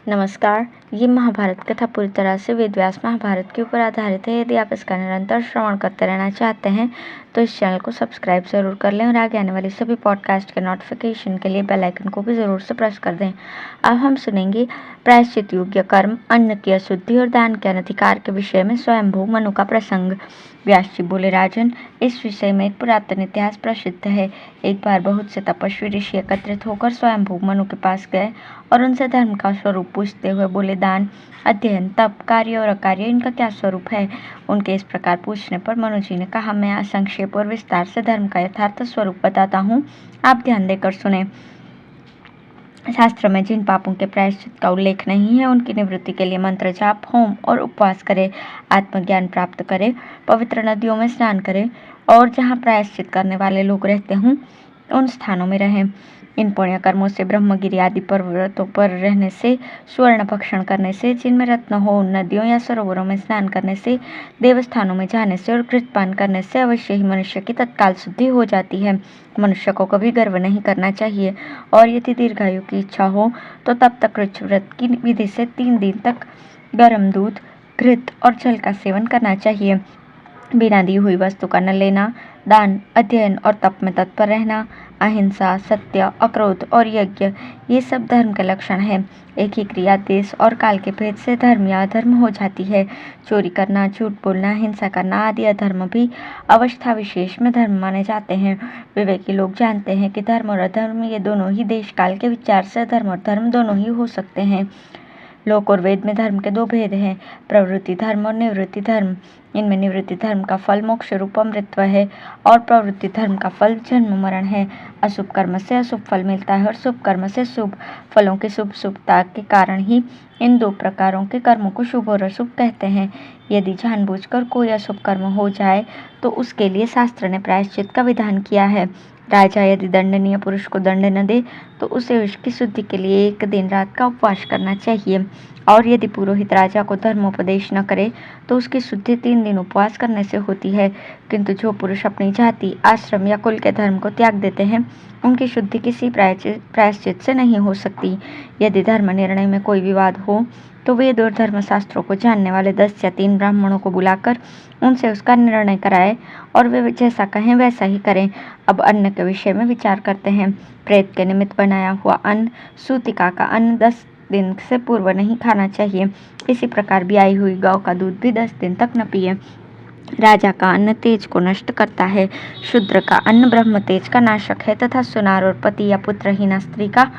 नमस्कार। ये महाभारत कथा पूरी तरह से वेद व्यास महाभारत के ऊपर आधारित है। यदि आप इसका निरंतर श्रवण करते रहना चाहते हैं तो इस चैनल को सब्सक्राइब जरूर कर लें और आगे आने वाली सभी पॉडकास्ट के नोटिफिकेशन के लिए बेल आइकन को भी जरूर से प्रेस कर दें। अब हम सुनेंगे प्रायश्चित योग्य कर्म, अन्न की अशुद्धि और दान के अनधिकार के विषय में स्वयंभू मनु का प्रसंग। व्यास जी बोले, राजन, इस विषय में एक पुरातन इतिहास प्रसिद्ध है। एक बार बहुत से तपस्वी ऋषि एकत्रित होकर स्वयंभू मनु के पास गए और उनसे धर्म का स्वरूप पूछते हुए बोले, दान, अध्ययन, तप, कार्य और अकार्य, इनका क्या स्वरूप है? उनके इस प्रकार पूछने पर मनु जी ने कहा, मैं संक्षेप और विस्तार से धर्म का यथार्थ स्वरूप बताता हूँ, आप ध्यान देकर सुने। शास्त्र में जिन पापों के प्रायश्चित का उल्लेख नहीं है उनकी निवृत्ति के लिए मंत्र जाप, होम और उपवास करे, आत्मज्ञान प्राप्त करे, पवित्र नदियों में स्नान करे और जहाँ प्रायश्चित करने वाले लोग रहते हों उन स्थानों में रहें। इन पुण्य कर्मों से ब्रह्मगिरि आदि पर्वतों पर रहने से, स्वर्ण भक्षण करने से, जिनमें रत्न हो उन नदियों या सरोवरों में स्नान करने से, देवस्थानों में जाने से और घृतपान करने से अवश्य ही मनुष्य की तत्काल शुद्धि हो जाती है। मनुष्य को कभी गर्व नहीं करना चाहिए और यदि दीर्घायु की इच्छा हो तो तब तक ऋच व्रत की विधि से 3 दिन तक गर्म दूध, घृत और जल का सेवन करना चाहिए। बिना दी हुई वस्तु का न लेना, दान, अध्ययन और तप में तत्पर रहना, अहिंसा, सत्य, अक्रोध और यज्ञ, ये सब धर्म के लक्षण हैं। एक ही क्रिया देश और काल के भेद से धर्म या अधर्म हो जाती है। चोरी करना, झूठ बोलना, हिंसा करना आदि अधर्म भी अवस्था विशेष में धर्म माने जाते हैं। विवेकी लोग जानते हैं कि धर्म और अधर्म ये दोनों ही देश काल के विचार से धर्म और धर्म दोनों ही हो सकते हैं। लोक और वेद में धर्म के 2 भेद हैं, प्रवृत्ति धर्म और निवृत्ति धर्म। इनमें निवृत्ति धर्म का फल मोक्ष रूप अमृतत्व है और प्रवृत्ति धर्म का फल जन्म मरण है। अशुभ कर्म से अशुभ फल मिलता है और शुभ कर्म से शुभ फलों की शुभ शुभता के कारण ही इन 2 प्रकारों के कर्मों को शुभ और अशुभ कहते हैं। यदि जानबूझकर कोई अशुभ कर्म हो जाए तो उसके लिए शास्त्र ने प्रायश्चित का विधान किया है। राजा यदि दंडनीय पुरुष को दंड न दे तो उसे उसकी शुद्धि के लिए 1 दिन रात का उपवास करना चाहिए और यदि पुरोहित राजा को धर्मोपदेश न करे तो उसकी शुद्धि 3 दिन उपवास करने से होती है। किंतु जो पुरुष अपनी जाति, आश्रम या कुल के धर्म को त्याग देते हैं उनकी शुद्धि किसी प्रायश्चित से नहीं हो सकती। यदि धर्म निर्णय में कोई विवाद हो तो वेद और धर्मशास्त्रों को जानने वाले 10 या 3 ब्राह्मणों को बुलाकर उनसे उसका निर्णय कराए और वे जैसा कहें वैसा ही करें। अब अन्न के विषय में विचार करते हैं। प्रेत के निमित्त बनाया हुआ अन्न, सूतिका का अन्न 10 दिन से पूर्व नहीं खाना चाहिए। इसी प्रकार ब्याई हुई गौ का दूध भी 10 दिन तक न पिए। राजा का अन्न तेज को नष्ट करता है, शूद्र का अन्न ब्रह्म तेज का नाशक है तथा सुनार और पति या पुत्रहीना स्त्री का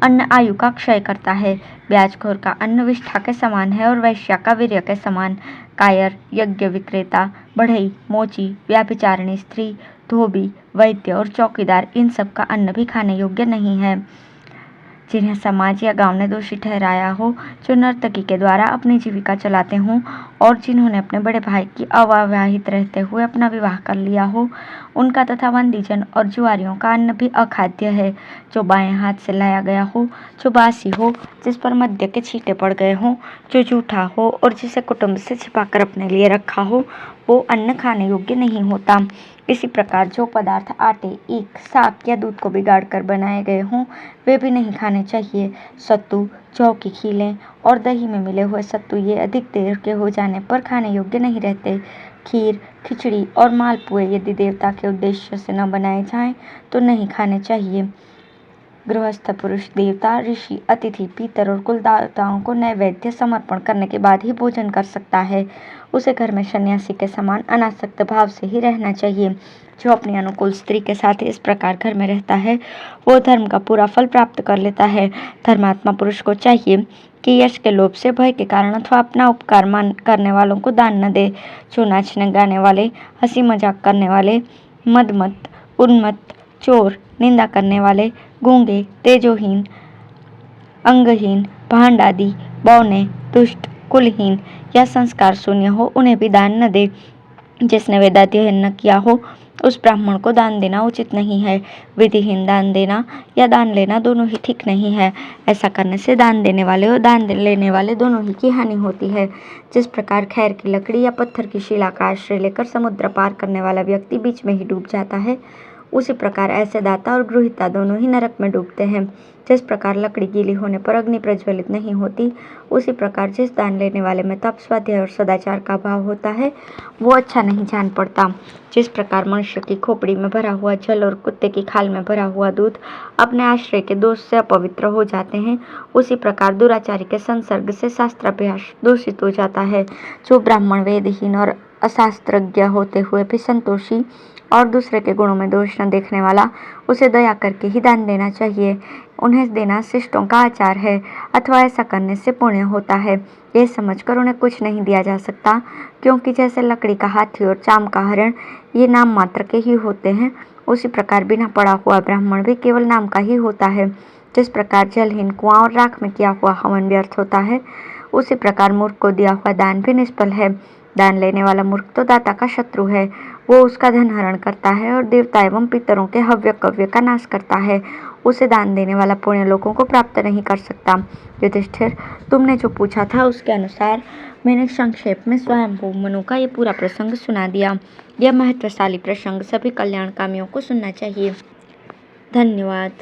अन्न आयु का क्षय करता है। ब्याजखोर का अन्न विष्ठा के समान है और वैश्या का वीर्य के समान। कायर, यज्ञ विक्रेता, बढ़ई, मोची, व्याभिचारिणी स्त्री, धोबी, वैद्य और चौकीदार, इन सब का अन्न भी खाने योग्य नहीं है। जिन्हें समाज या गांव ने दोषी ठहराया हो, जो नर्तकी के द्वारा अपनी जीविका चलाते हों और जिन्होंने अपने बड़े भाई की अविवाहित रहते हुए अपना विवाह कर लिया हो, उनका तथा बंदीजन और जुआरियों का अन्न भी अखाद्य है। जो बाएं हाथ से लाया गया हो, जो बासी हो, जिस पर मद्य के छींटे पड़ गए हों, जो जूठा हो और जिसे कुटुंब से छिपाकर अपने लिए रखा हो, वो अन्न खाने योग्य नहीं होता। इसी प्रकार जो पदार्थ आटे, ईख, साग या दूध को बिगाड़ कर बनाए गए हों वे भी नहीं खाने चाहिए। सत्तू, जौ की खीलें और दही में मिले हुए सत्तू ये अधिक देर के हो जाने पर खाने योग्य नहीं रहते। खीर, खिचड़ी और मालपुए यदि देवता के उद्देश्य से न बनाए जाएं तो नहीं खाने चाहिए। गृहस्थ पुरुष देवता, ऋषि, अतिथि, पितर और कुलदेवताओं को नैवेद्य समर्पण करने के बाद ही भोजन कर सकता है। उसे घर में सन्यासी के समान अनासक्त भाव से ही रहना चाहिए। जो अपनी अनुकूल स्त्री के साथ इस प्रकार घर में रहता है वो धर्म का पूरा फल प्राप्त कर लेता है। धर्मात्मा पुरुष को चाहिए कि यश के लोभ से, भय के कारण अथवा अपना उपकार मान करने वालों को दान न दे। जो नाचने गाने वाले, हंसी मजाक करने वाले, मदमत, उन्मत्त, चोर, निंदा करने वाले, गूंगे, तेजोहीन, अंगहीन, भांड आदि, बौने, दुष्ट, कुलहीन या संस्कार शून्य हो उन्हें भी दान न दे। जिसने वेदाध्ययन न किया हो उस ब्राह्मण को दान देना उचित नहीं है। विधिहीन दान देना या दान लेना दोनों ही ठीक नहीं है। ऐसा करने से दान देने वाले और दान लेने वाले दोनों ही की हानि होती है। जिस प्रकार खैर की लकड़ी या पत्थर की शिला का आश्रय लेकर समुद्र पार करने वाला व्यक्ति बीच में ही डूब जाता है, उसी प्रकार ऐसे दाता और गृहीता दोनों ही नरक में डूबते हैं। जिस प्रकार लकड़ी गीली होने पर अग्नि प्रज्वलित नहीं होती, उसी प्रकार जिस दान लेने वाले में तप, स्वाध्याय और सदाचार का भाव होता है वो अच्छा नहीं जान पड़ता। जिस प्रकार मनुष्य की खोपड़ी में भरा हुआ जल और कुत्ते की खाल में भरा हुआ दूध अपने आश्रय के दोष से अपवित्र हो जाते हैं, उसी प्रकार दुराचारी के संसर्ग से शास्त्राभ्यास दूषित हो जाता है। जो ब्राह्मण वेदहीन और अशास्त्रज्ञ होते हुए भी संतोषी और दूसरे के गुणों में दोष न देखने वाला, उसे दया करके ही दान देना चाहिए। उन्हें देना शिष्टों का आचार है, अथवा ऐसा करने से पुण्य होता है। ये समझकर उन्हें कुछ नहीं दिया जा सकता, क्योंकि जैसे लकड़ी का हाथी और चाम का हरण ये नाम मात्र के ही होते हैं, उसी प्रकार बिना पड़ा हुआ ब्राह्मण भी केवल नाम का ही होता है। जिस प्रकार जलहीन कुआं और राख में किया हुआ हवन व्यर्थ होता है, उसी प्रकार मूर्ख को दिया हुआ दान भी निष्फल है। दान लेने वाला मूर्ख तो दाता का शत्रु है, वो उसका धन हरण करता है और देवता एवं पितरों के हव्य कव्य का नाश करता है। उसे दान देने वाला पुण्य लोगों को प्राप्त नहीं कर सकता। युधिष्ठिर, तुमने जो पूछा था उसके अनुसार मैंने संक्षेप में स्वयंभू मनु का ये पूरा प्रसंग सुना दिया। यह महत्वशाली प्रसंग सभी कल्याणकामियों को सुनना चाहिए। धन्यवाद।